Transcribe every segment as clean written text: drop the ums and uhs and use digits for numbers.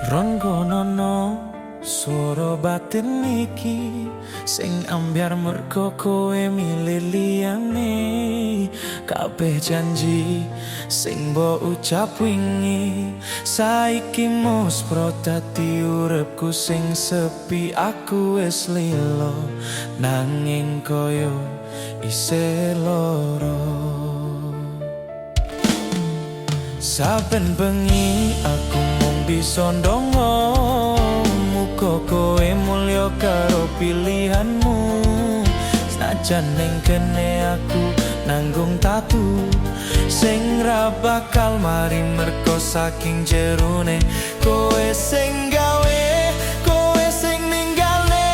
Ronggonono swara batin iki sing ambyar merga kowe milih liyane. Kabeh janji sing mbok ucap wingi saiki muspro dadi uripku sing sepi. Aku wis lilo nanging koyo isih lara. Saben bengi aku mung bisa ndonga muga kowe mulya karo pilihanmu. Senajan ning kene aku nanggung tatu sing ra bakal mari merga saking jerone kowe sing gawe, kowe sing ninggale.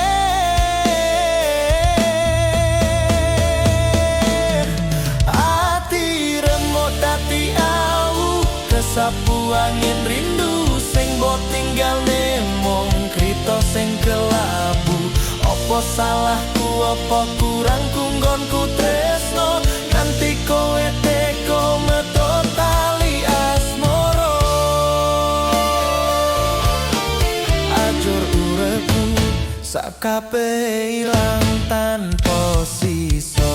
Ati remuk dadi awu kesapu angin rindu sing mbok tinggalne mung krita sing kelabu. Apa salahku, apa kurangku nggonku tresno nganti kowe tega metu tali asmara. Ajur uripku sakabeh ilang tanpa sisa.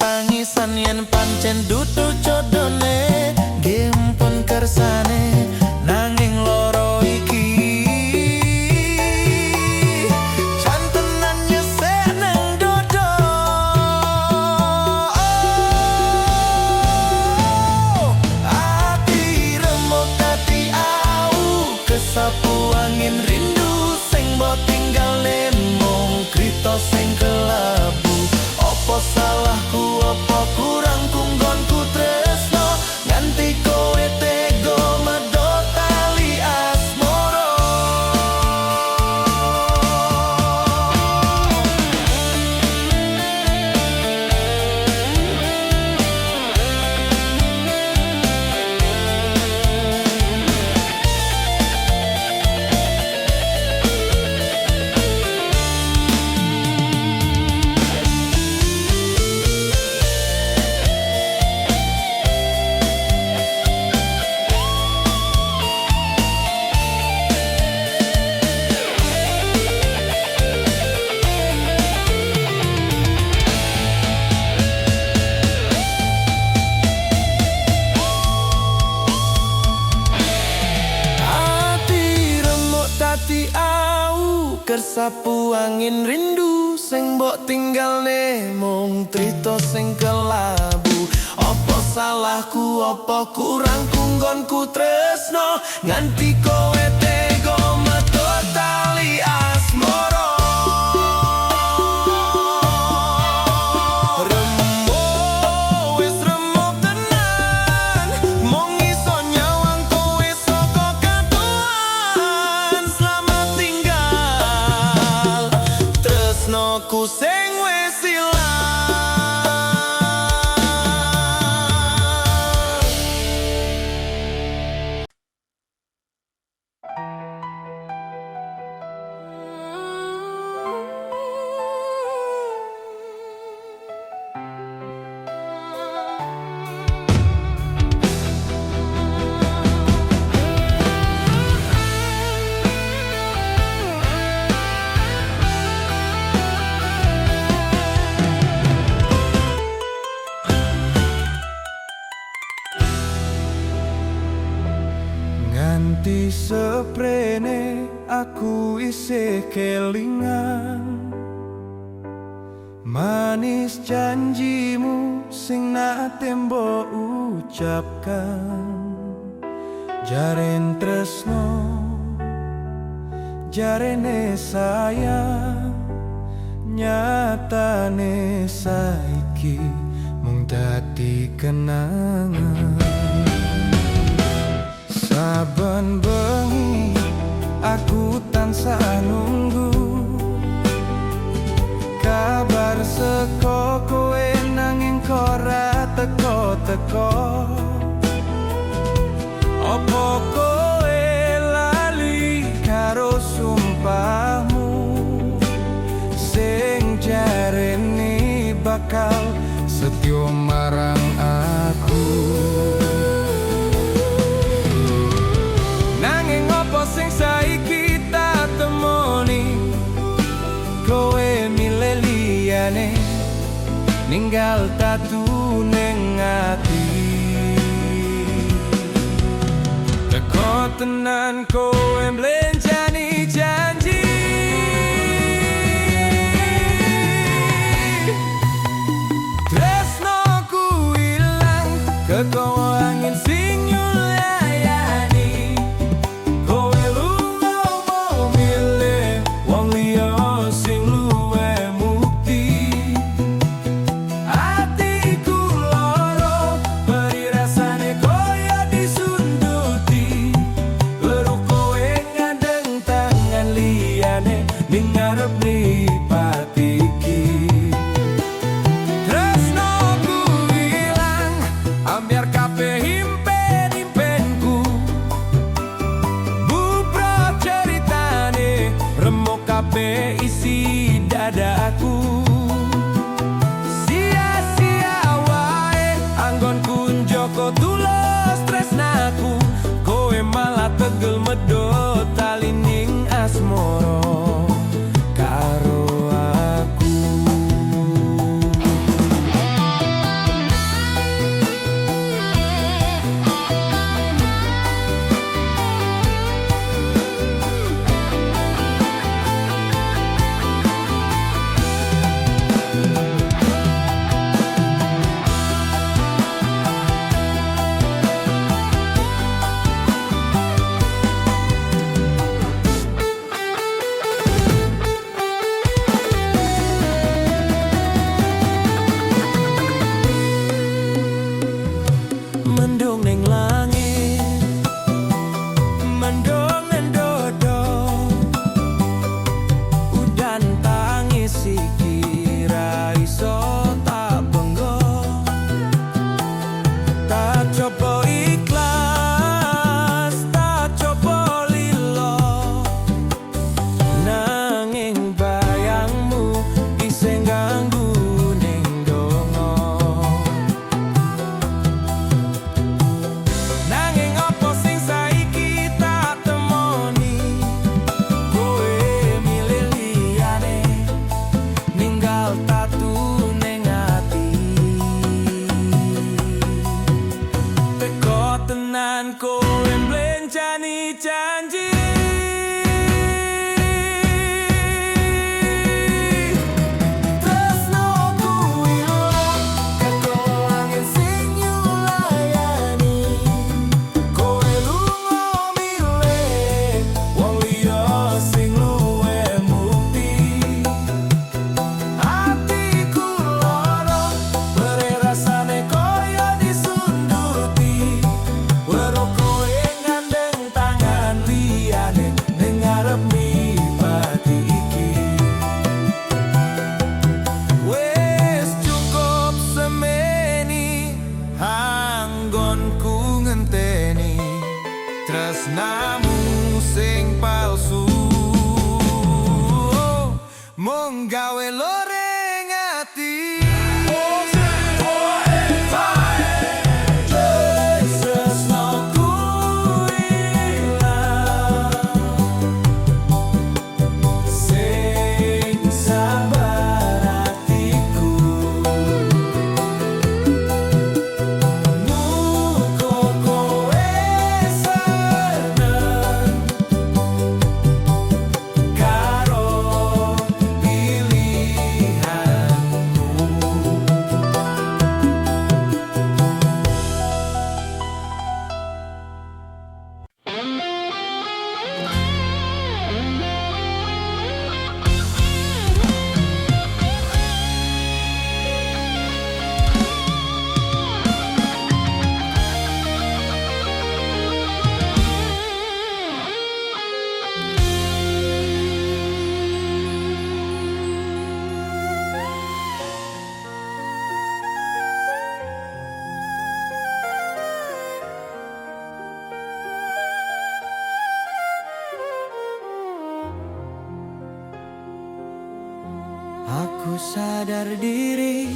Tangisan yen pancen dudu jodone gempun kersane nanging loro iki jan tenan nyesek nang dodo. Ati remuk dadi awu kesapu angin rindu sing mbok tinggalne mung krita sing kelabu. Apa salahku, apa kurangku nggonku tresno nganti kowe tega medhot tali asmara. Kersapu angin rindu sing mbok tinggalne mung trito sing kelabu. Apa salahku, apa kurangku nggonku tresno nganti kowe tega metu tali asmara. Ku sing wis nganti seprene aku isih kelingan manis janjimu sing nate mbok ucapkan. Jaren tresno, jarene sayang, nyatane saiki mung dadi kenangan. Saben bengi aku tansah nunggu kabar saka kowe nanging ora teko-teko. Apa kowe lali karo sumpahmu setyo marang aku. Nanging opo sing saiki tak temoni, kowe milih liyane ninggal tatu ning ati. Teko tenan kowe mblenjani janji, tresnoku ilang kekowo angin sing nyulayani. Kowe lunga mau milih wong liya sing luwih mukti. Atiku loro beri rasane koyo disunduti. Weruh kowe ngandeng tangan liyane ning ngarep mripate iki. Tresnoku ilang ambyar kabeh impen-impenku. Bubro ceritane remuk kabeh isi dadaku. Sia-sia wae anggonku njoko tulus tresnaku. Kowe malah tegel medhot tali ning asmara karo aku. Mendung ning langit, mendung ndodo, udan tangis iki ra iso tak benggo. Tak coba ikhlas, tak coba lilo, nanging bayangmu isih ganggu ning donga. Nanging opo sing saiki tak temoni, kowe milih liyane ninggal tatu ning ati. Teko tenan kowe mblenjani janji, tresnoku ilang kekowo angin sing nyulayani. Kowe lunga milih wong liya sing luwih mukti. Atiku loro beri rasane koyo disunduti. Weruh kowe ngandeng tangan liyane ning ngarep mripate iki. Wes cukup semeni anggonku ngenteni tresnamu sing palsu. Mung gawe loreng ati. Tresnoku ilang sing sabar atiku. Muga kowe seneng karo Aku sadar diri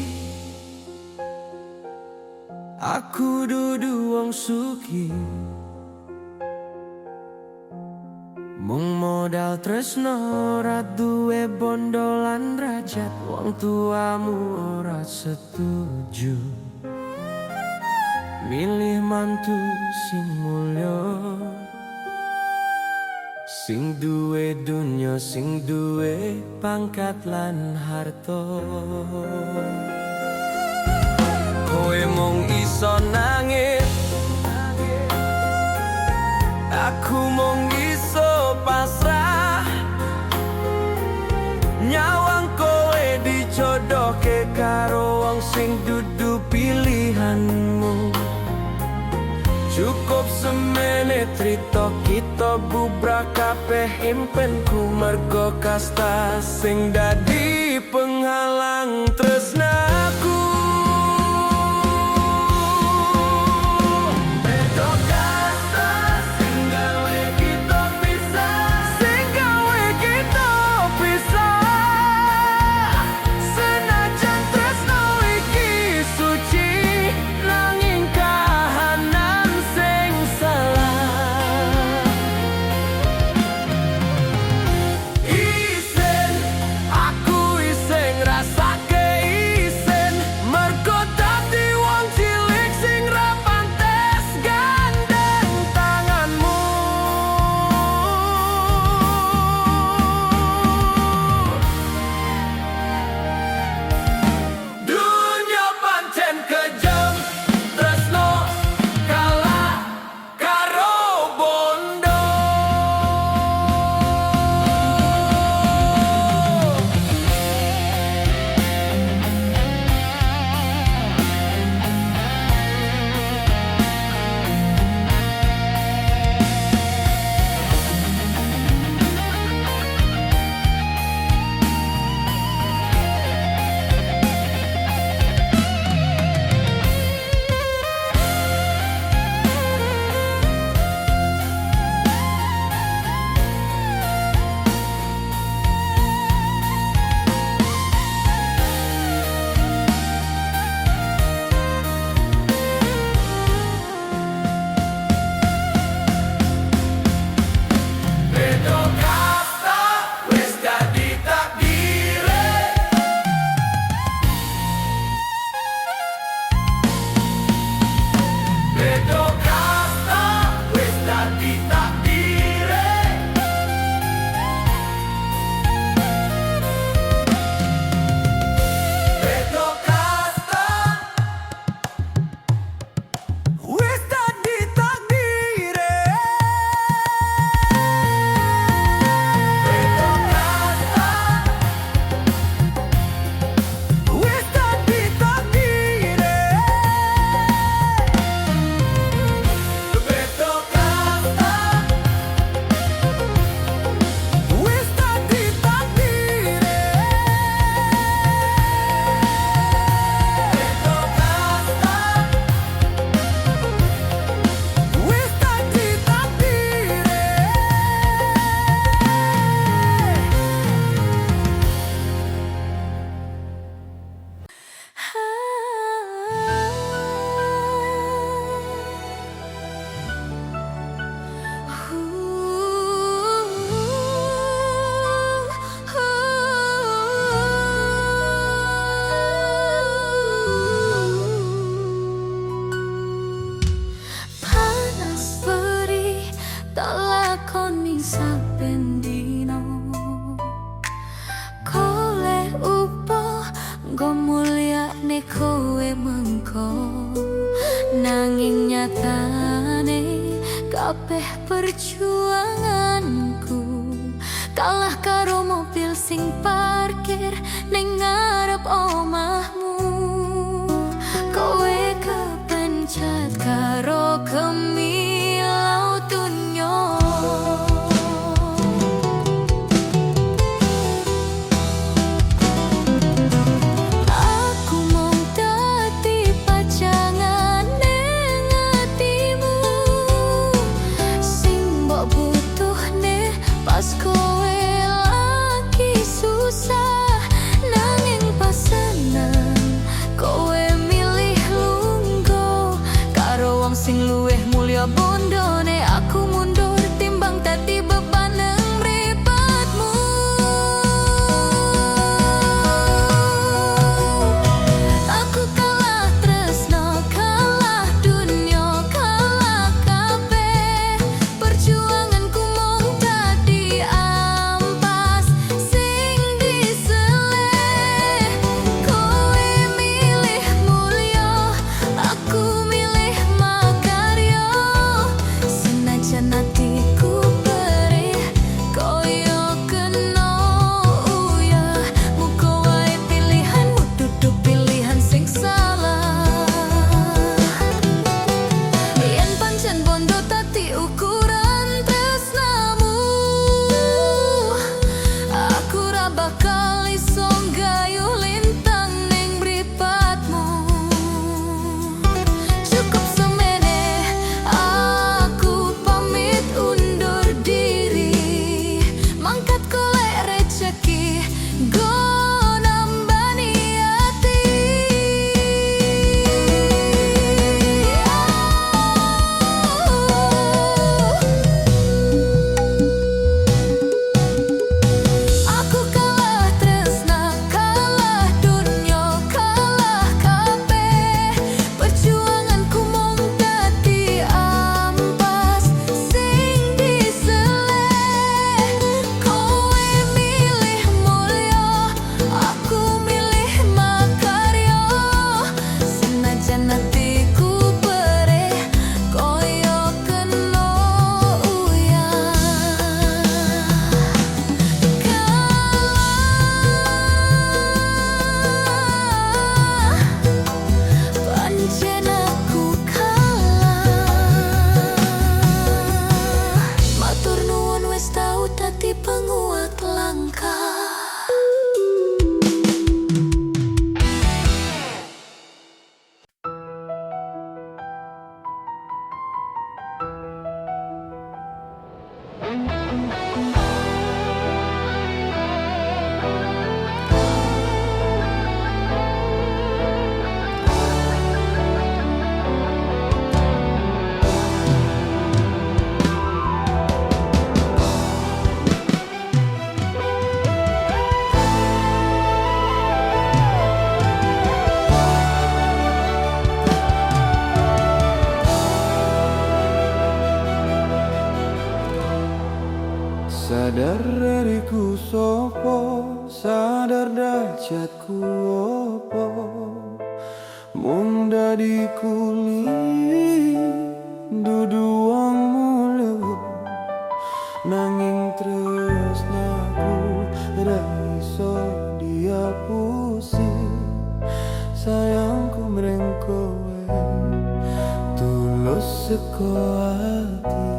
Aku dudu wong sugih, mung modal tresno ora duwe bondo lan derajat. Wong tuamu ora setuju milih mantu sing mulya, sing duwe dunya, sing duwe pangkat lan harta. Kowe mung iso nangis, aku mung iso pasrah. Nyawang kowe dijodohke karo wong sing dudu pilihanmu. Cukup semene trito kita bubrah kabeh impenku, mergo kasta sing dadi penghalang tresnaku. Beda kasta sing gawe kita pisah, sing gawe kita pisah. Senajan tresno iki suci, nanging kahanan sing salah. Isen, aku isen ngrasake isen, mergo dadi wong cilik sing ra pantes gandeng tanganmu. Dunya pancen kejam, tresno kalah karo bondo. Beda kasta wis dadi takdire, beda kasta wis dadi takdire. Beda kasta wis dadi takdire. Beda kasta wis dadi takdire. Beda kasta wis dadi takdire. Beda kasta wis dadi takdire. Panas perih tak lakoni saben dino, koleh upo nggo mulyane kowe mengko, nanging nyatane kabeh perjuanganku kalah karo mobil sing parkir ning ngarep omahmu. Kowe kepencet karo kemilau dunyo. Aku mung dadi pajangan ning atimu, sing mbok butuhne pas kowe lagi susah, nanging pas seneng kowe milih lungguh penguat langkah. Sadar diriku sopo, sadar dajatku opo, mung dadi kuli dudu wong mulu, nanging tresnaku ra iso diapusi. Sayangku mreng kowe tulus seko ati.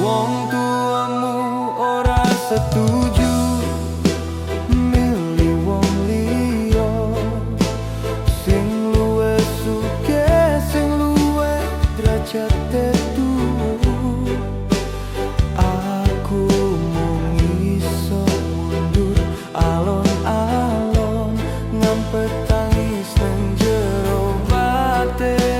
Wong tuamu ora setuju milih wong liya, sing luwih sugih, sing luwih derajate dhuwur. Aku mung iso mundur alon-alon, ngampet tangis nang jero batin.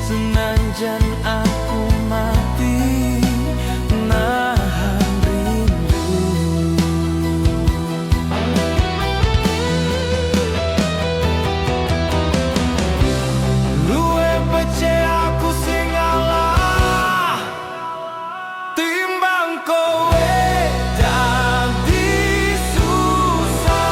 Senajan aku mati nahan rindu. Luwe becik aku sing ngalah timbang kowe dadi susah.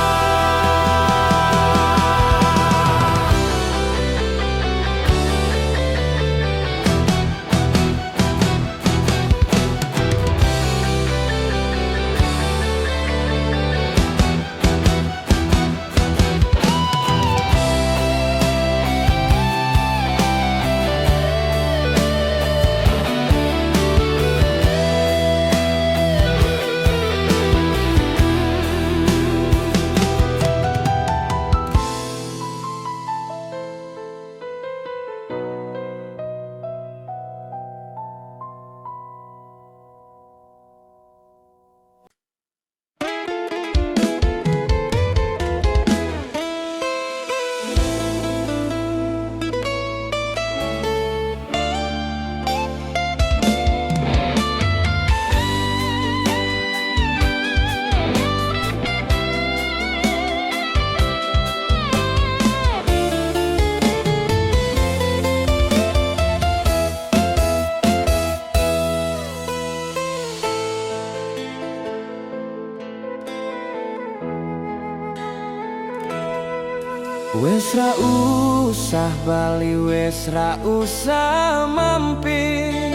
Wes ra usah bali, wes ra usah mampir.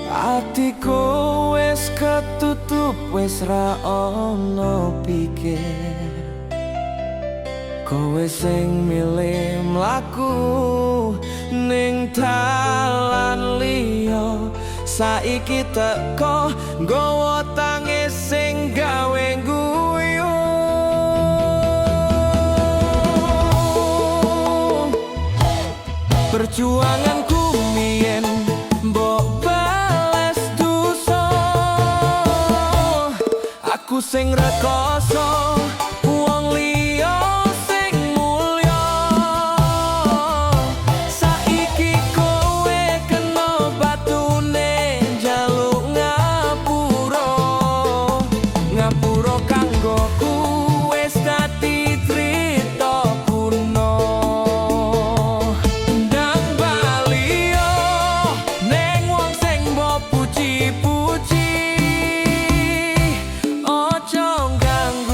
Atiku wes ketutup, wes ra ono pikir. Kowe sing milih mlaku ning dalan liya, saiki teko nggawa tangis sing gawe guyu. Perjuanganku mien mbok bales dosa, aku sing rekoso wong liya sing mulya. Saiki kowe kena batune njaluk ngapura, ngapura kanggoku wis dadi trita kuno. Puji-puji ojo ganggu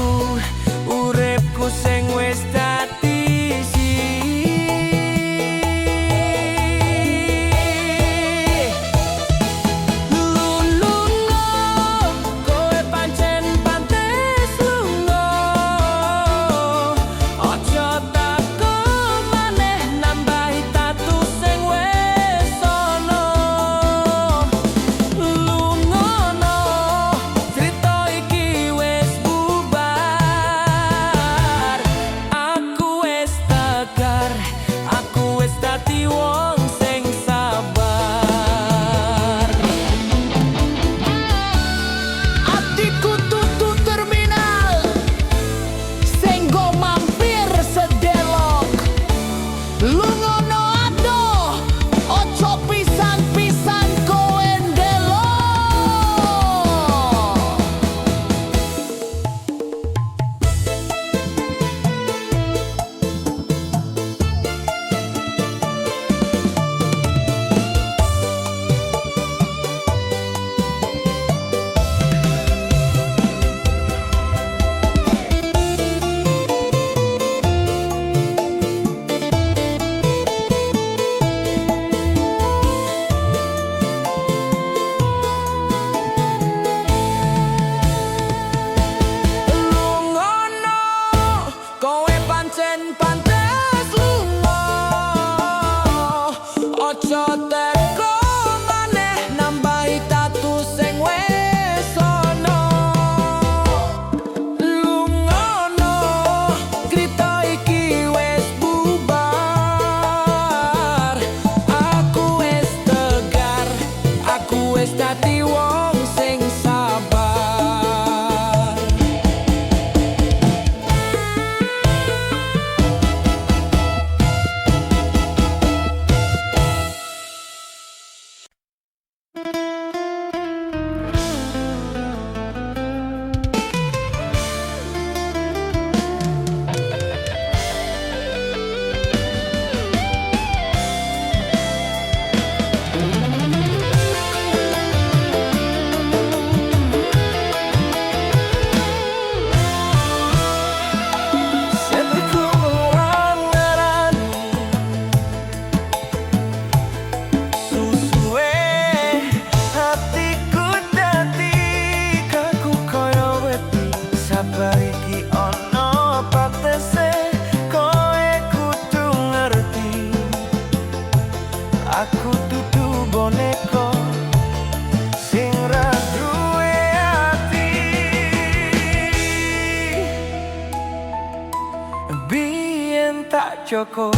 tak cukup,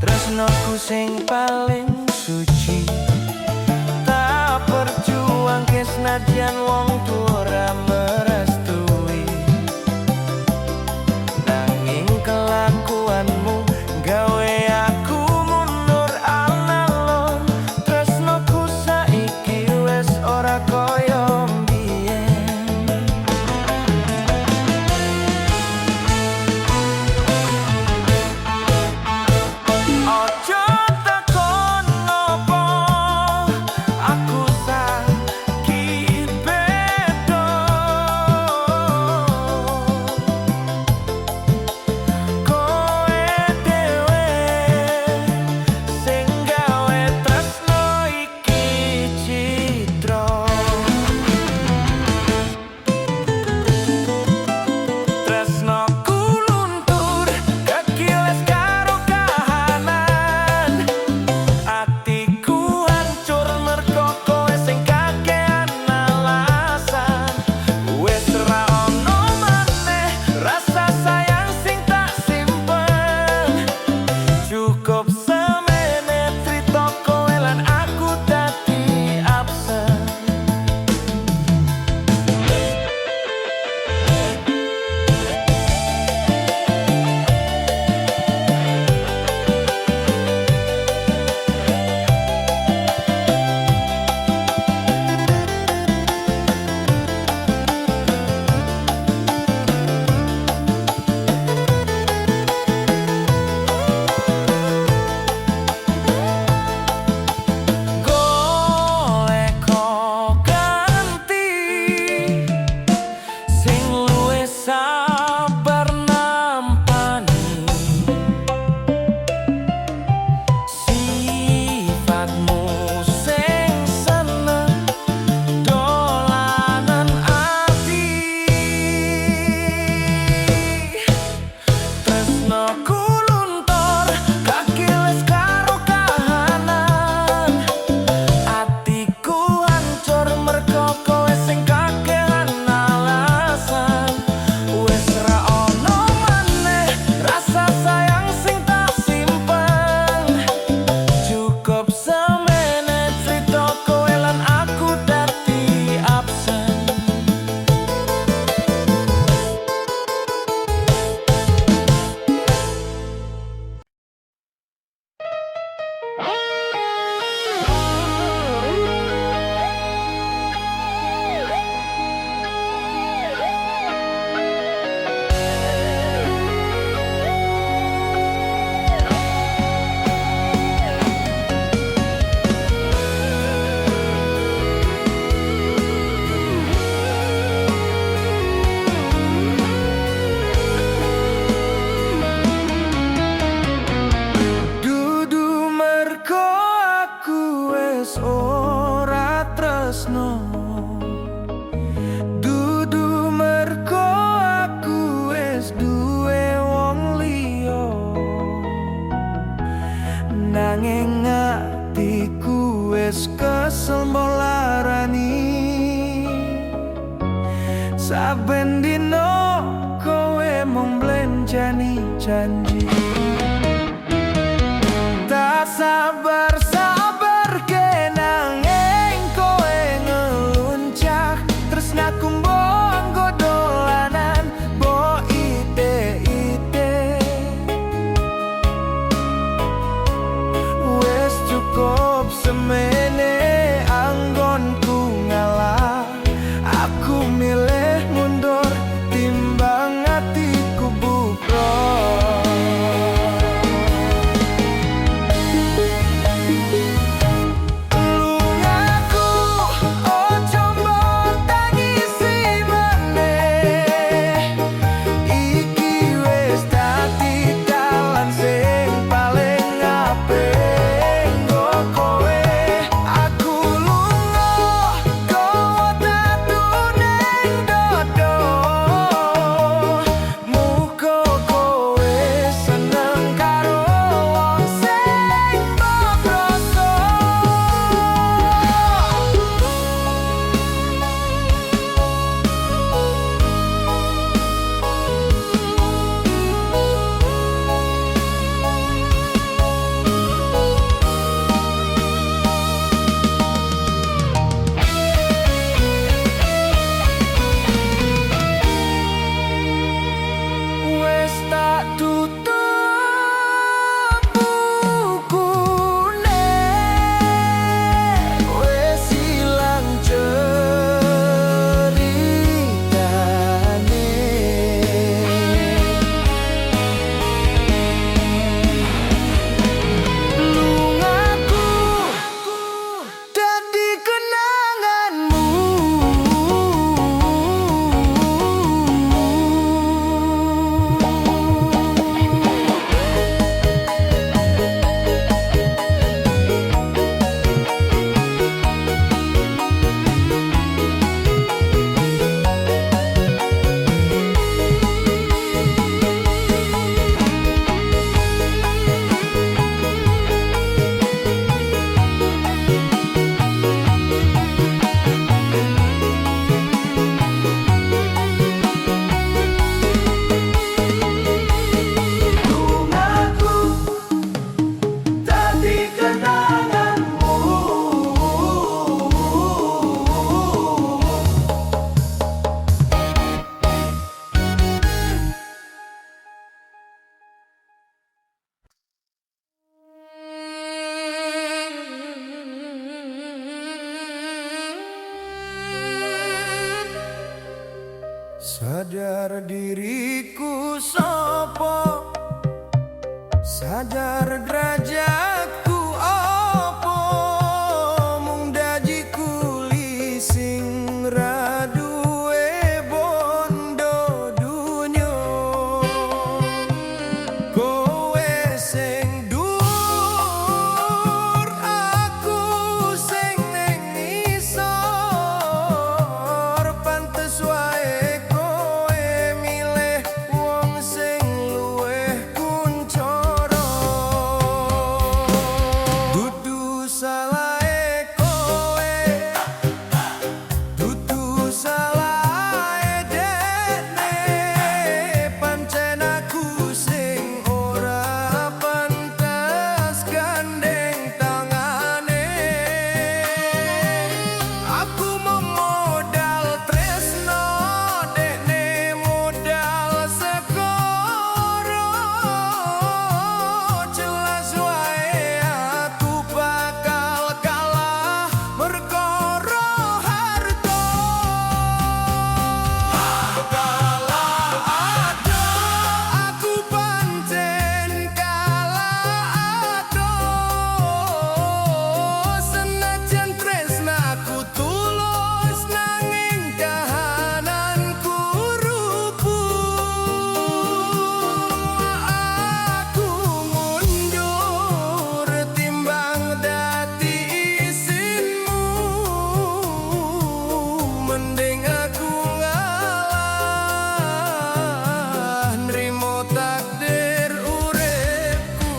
tresnoku sing paling suci. Tak perjuang ke senajan wong tua merestui, nanging kelakuanmu gawe aku mundur alon. Tresnoku saiki wes ora koyo mbiyen. Ojo takon ngopo aku saiki beda, kowe dhewe sing gawe tresno iki citra. Tresnoku luntur kekiles karo kahanan, atiku hancur mergo kowe sing kakean alasan. Wes ra ono maneh rasa sayang sing tak simpen, cukup semene crita kowe lan aku dadi absen. Golek ganti sing luwih sabar nampani sifatmu sing seneng dolanan ati. Tresnoku luntur kakiles karo kahanan, atiku hancur mergo kowe sing kakean alasan. Wes ra ono maneh rasa sayang sing tak simpen, cukup semene crita kowe lan aku dadi absen. Dudu mergo aku wes ora tresno, dudu mergo aku wes duwe wong liya, nanging atiku wes kesel mbolarani. Saben dino kowe mung mblenjani janji, tak sabar kenanging kowe ngeluncak. Tresnaku mbok nggo dolanan, mbok ide-ide. Wes cukup semene anggonku ngalah, aku milih mundur timbang atiku bukro. Sadar diriku sopo, sadar derajatku opo, mung daji kuli sing ra duwe bondo dunyo. Kowe sing dhuwur, aku sing ning ngisor, pantes wae kowe milih wong sing luwih kuncara. Dudu salahe kowe, dudu salahe dekne, pancen aku sing ora pantes gandeng tangane. Aku memodal tresno, dekne modal sekoro. Jelas wae aku bakal kalah perkara harta. Kalah ado, aku pancen kalah ado. Senajan tresnaku tulus, nanging kahananku rubuh. Aku mundur timbang dadi isinmu, mending aku ngalah, nrimo takdir uripku.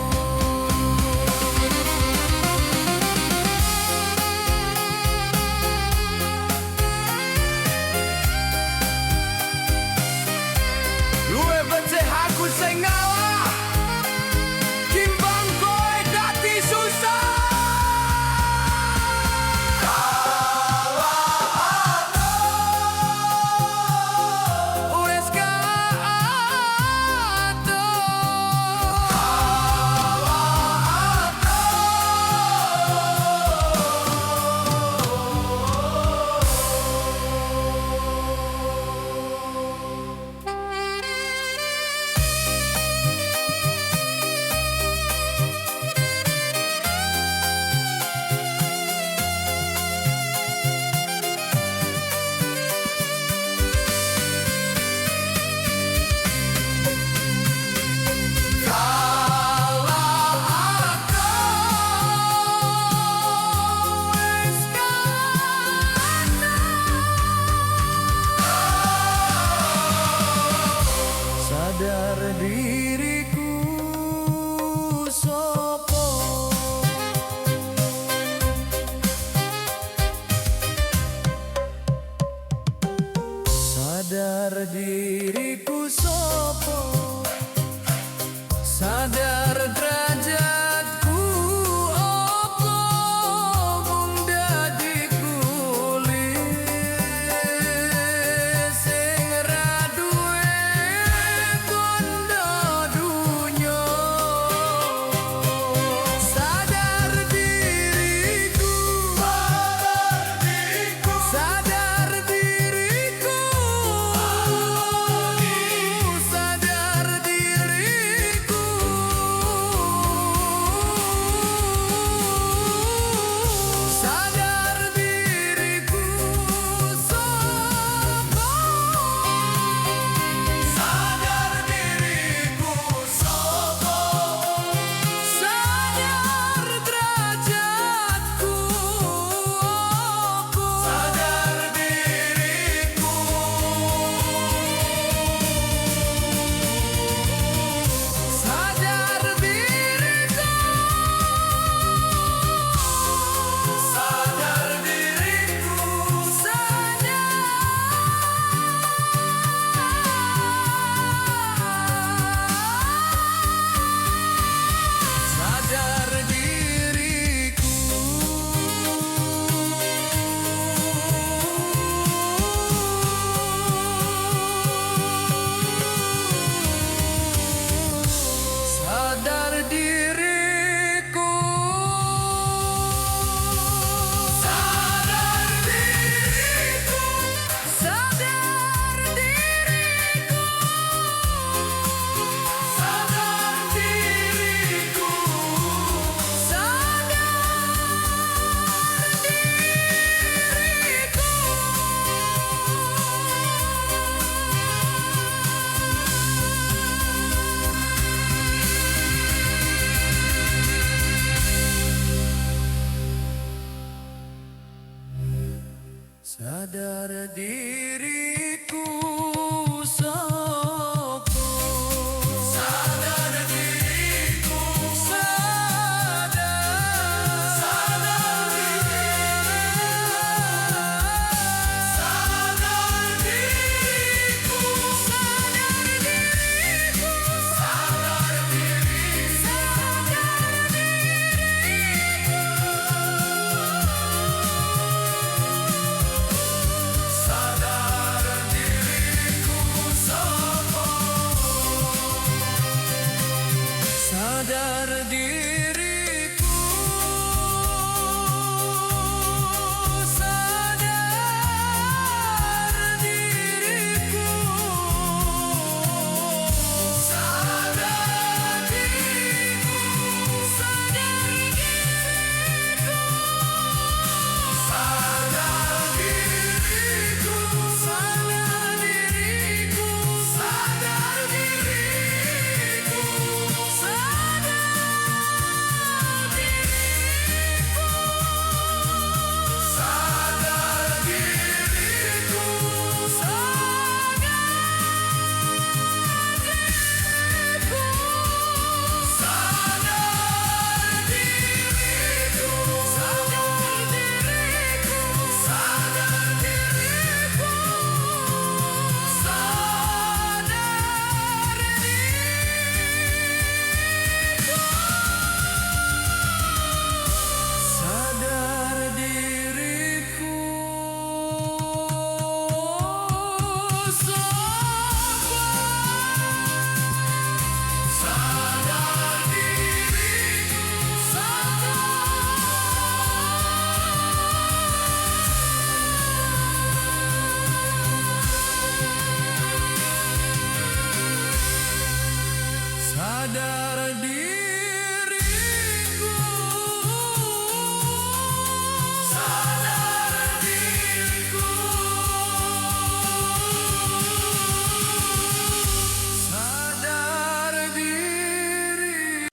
Luwih becik aku sing ngalah, timbang kowe dadi susah. Wes kaado, sadar diriku sopo, sadar diriku sopo, sadar derajatku opo, mung dadi kuli sing ra duwe bondo dunyo. sadar diriku, sadar diriku, sadar diri.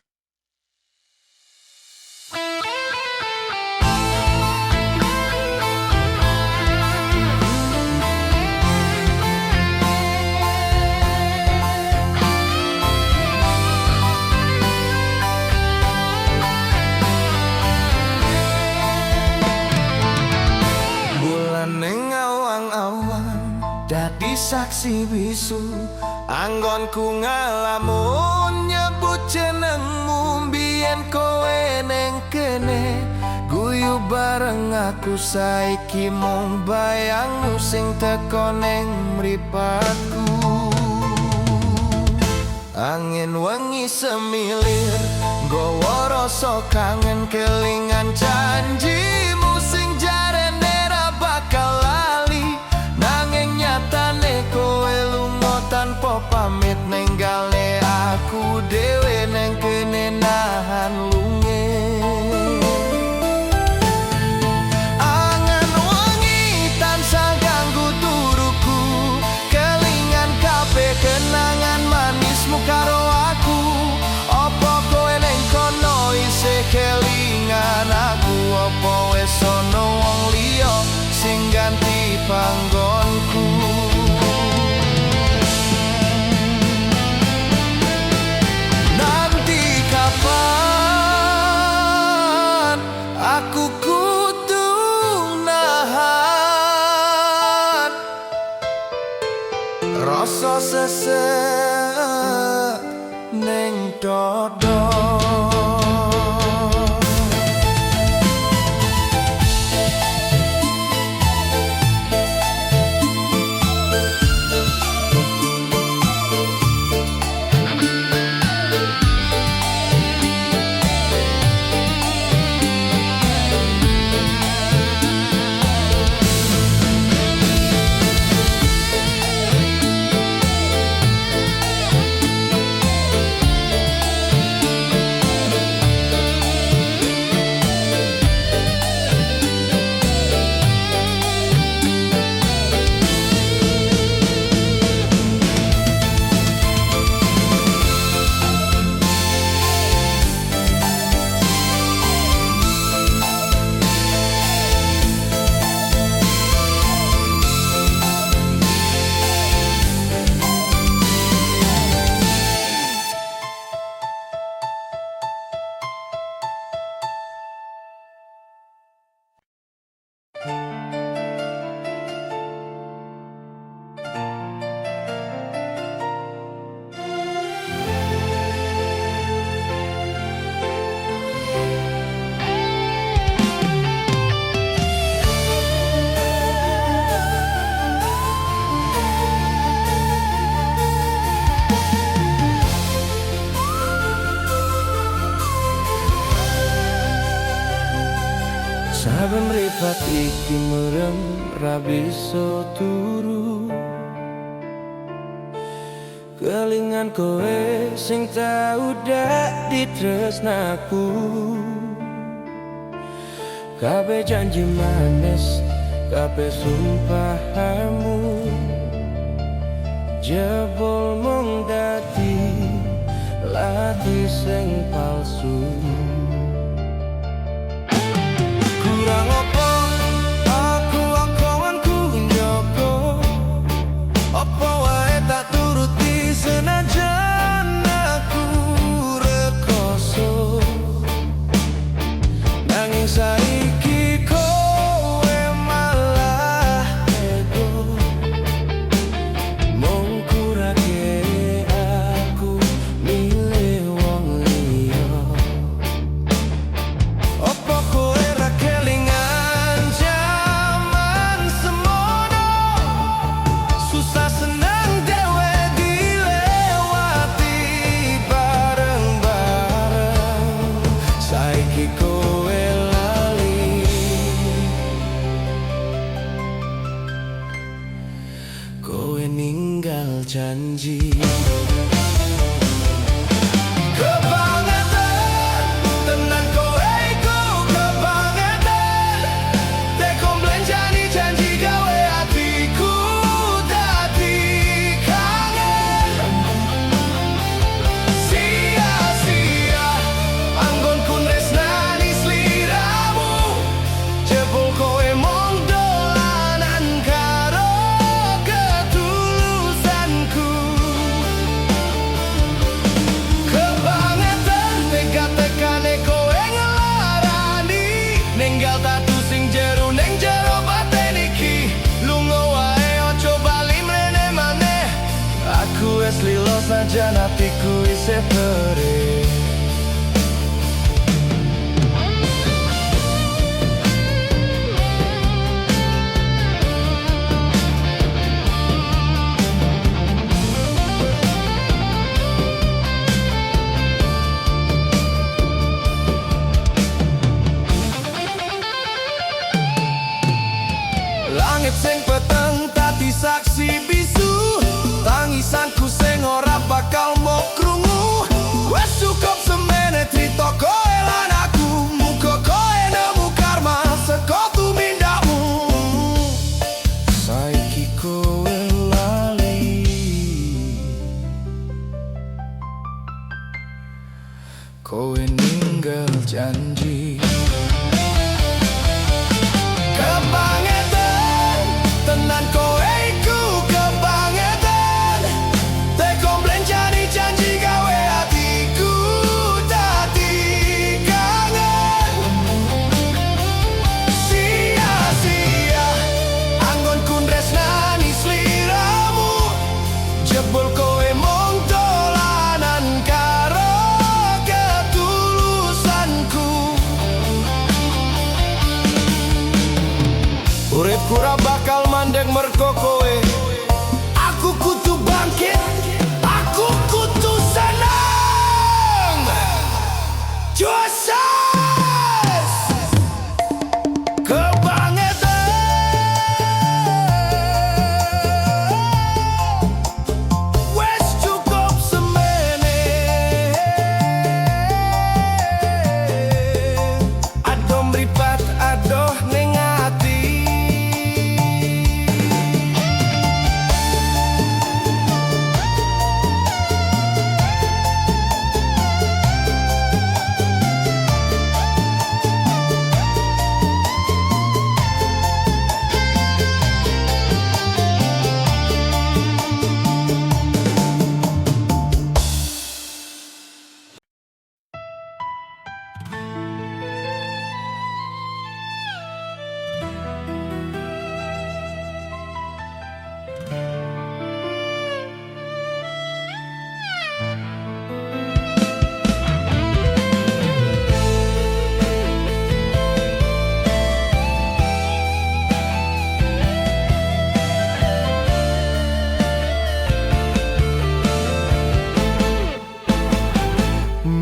Bulan ning awang-awang dadi saksi bisu, anggonku ngalamun nyebut jenengmu. Biyen kowe ning kene guyu bareng aku, saiki mung bayangmu sing teko ning mripatku. Angin wengi semilir nggawa rasa kangen, kelingan janjimu sing jarene ra bakal lali. Nanging nyatane kowe lunga tanpa pamit, ninggale aku dhewe neng kene nahan lunge. Angen wengi tansah ganggu turuku, kelingan kabeh kenangan manismu karo aku. Apa kowe ning kono isih kelingan aku, apa wis ana wong liya sing ganti panggonku. Nanti kapan aku kudu nahan rasa sesek ning dodo. Saben mripat iki merem ra bisa turu, kelingan kowe sing tau dadi tresnaku. Kabeh janji manis, kabeh sumpahmu, jebul mung dadi lati sing palsu. Kurang apa aku angkonganku njogo, apa wae tak turuti senajan aku rekoso. Nanging saiki kowe malah ego, mung kurake aku milih wong liya. isih perih. Langit sing peteng dadi saksi bisu, tangisanku sing ora bakal mau krungu. Wes cukup semene crita koe lan aku, muga koe nemu karma saka tumindakmu. Saiki koe lali, koe ninggal janji. Kebangetan tenan kowe iku kebangetan, teko mblenjani janji gawe hatiku dadi kangen. Sia-sia anggonku tresnani sliramu, jebul kowe mung dolanan karo ketulusanku. Uripku ora bakal mandek mergo kowe. Aku kudu bangkit, aku kudu senang. Joses kebangetan, wes cukup semene. Adoh mripat adoh ning ati.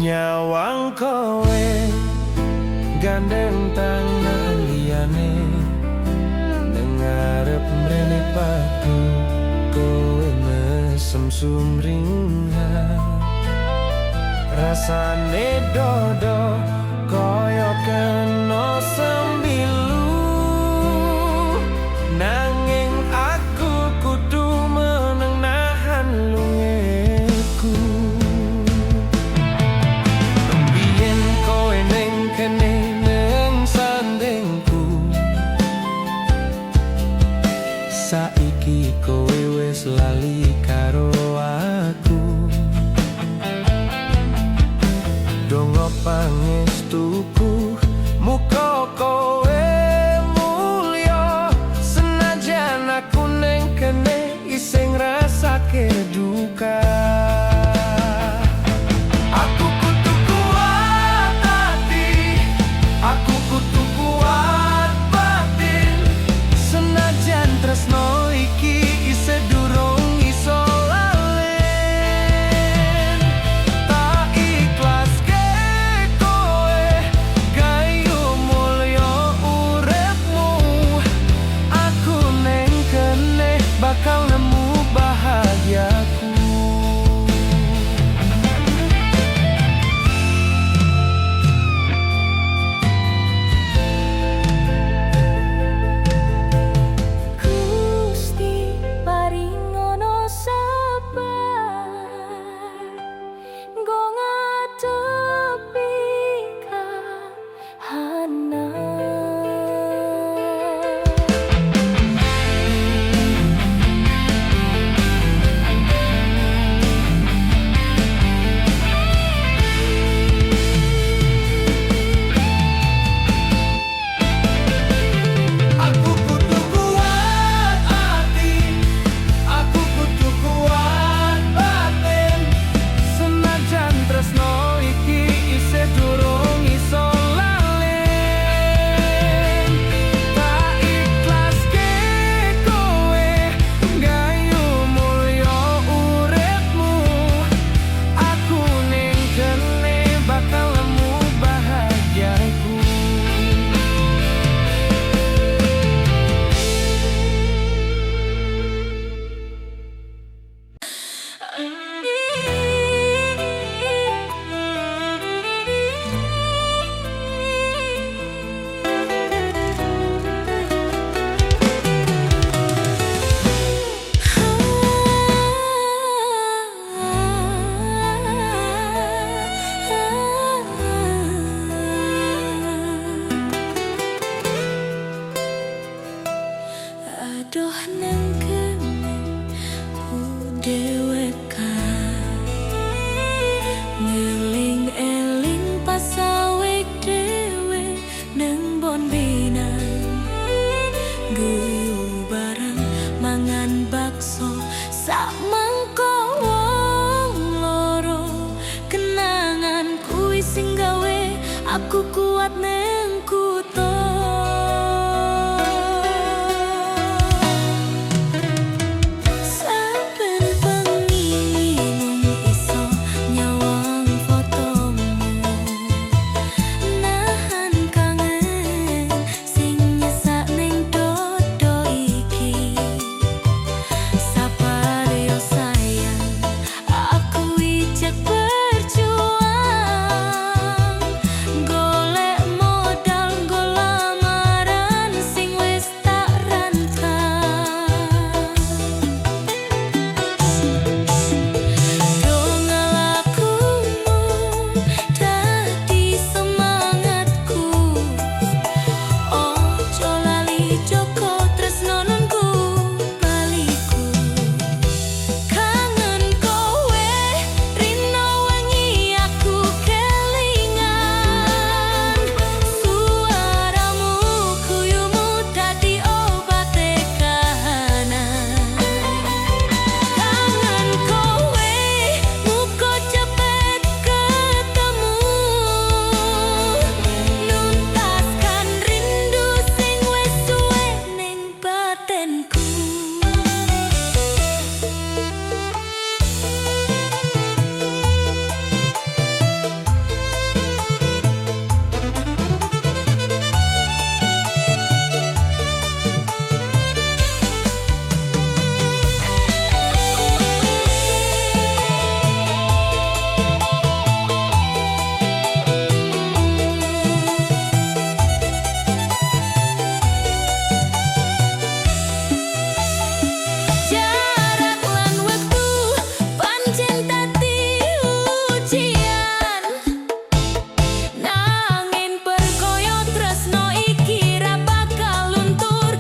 Nyawang kowe gandeng tangan liyane, ning ngarep mrene padu kowe mesem sumringah. Rasane dodo koyo kena sembilu, nanging aku kudu meneng nahan lungeku. Biyen kowe ning kene ning sandingku, saiki kowe wis lali karo aku. Donga pangestuku, muga kowe mulya, senajan aku ning kene isih ngrasake duka. Aku kudu kuat hati, aku kudu kuat batin, senajan tresno iki isih durung iso lalen. Tak ikhlaske kowe aku kuat neng kuto. Saben bengi mung iso nyawang fotomu, nahan kangen sing nyesak ning dodo iki. Sabar yo sayang, aku ijek berjuang, golek modal nggo lamaran sing wis tak rancang. Donga lakumu dadi semangatku, ojo lali joko tresno nunggu baliku. Kangen kowe rino wengi aku kelingan, suaramu guyumu dadi obate kahanan. Kangen kowe muga cepet ketemu, nuntaskan rindu sing wis suwe ning batinku. Jarak lan wektu pancen dadi ujian, nanging perkaya tresno iki ra bakal luntur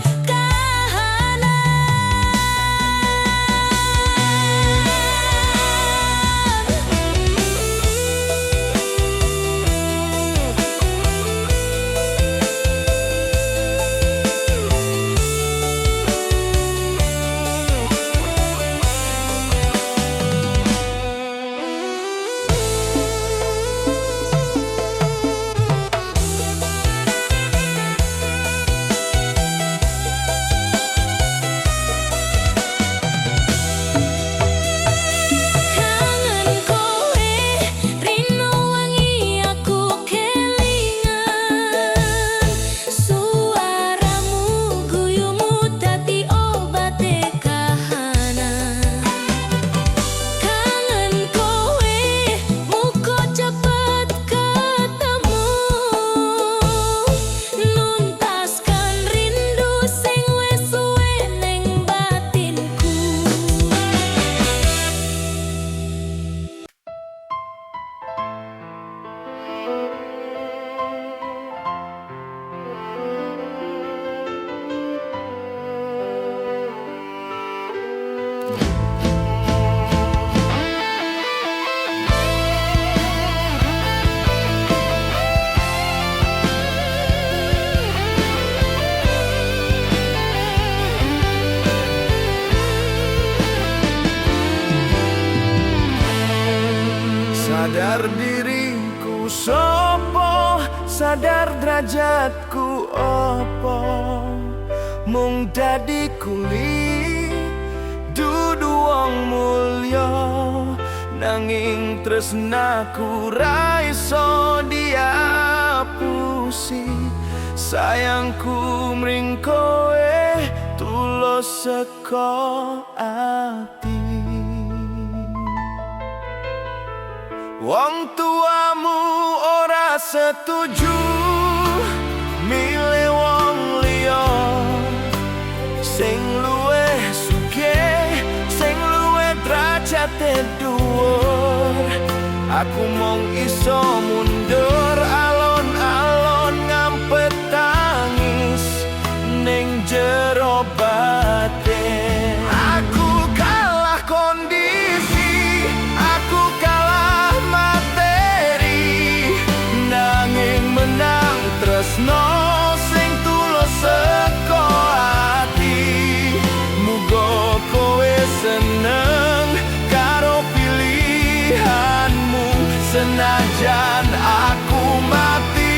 kangen kowe rino wengi aku kelingan, suaramu guyumu dadi obate kahanan. Kangen kowe muga cepet ketemu, nuntaskan rindu sing wis suwe ning batinku. Sadar diriku sopo, sadar derajatku opo, mung dadi kuli dudu wong mulya, nanging tresnaku ra iso diapusi. Sayangku mring kowe tulus saka ati. Wong tuamu ora setuju milih wong liya, sing luwih sugih, sing luwih derajate dhuwur. Aku mung iso mundur alon-alon ngampet tangis ning jero batin. Aku kalah kondisi, aku kalah materi, nanging menang tresno sing tulus saka ati. Muga kowe seneng karo pilihanmu, senajan aku mati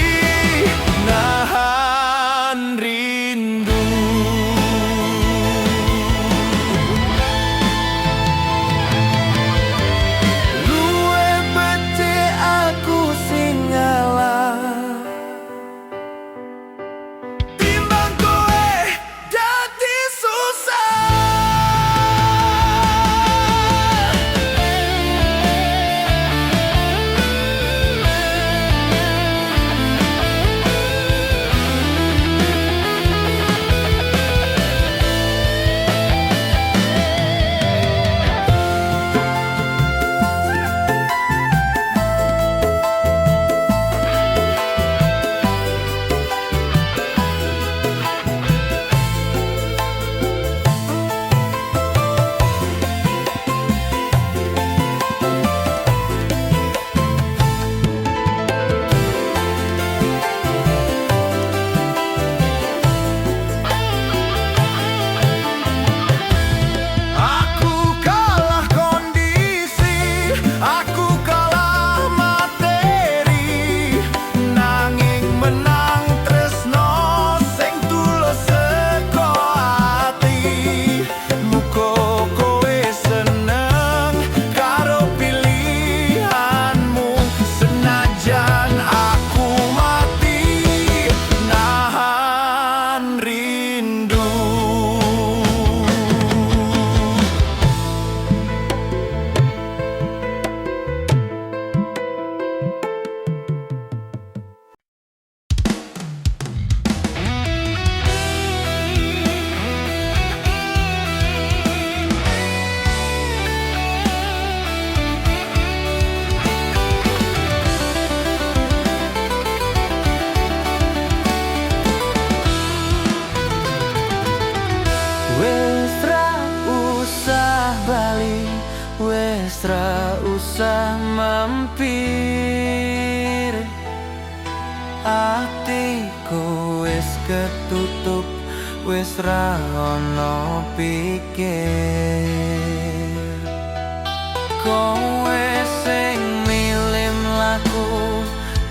mikir, atiku wis ketutup, wis ra ono pikir. Kowe sing milih mlaku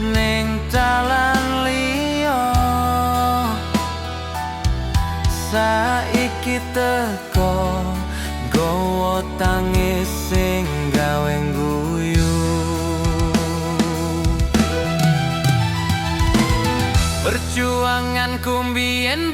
ning dalan liya, saiki teko nggawa tangis sing gawe guyu. Perjuanganku mbiyen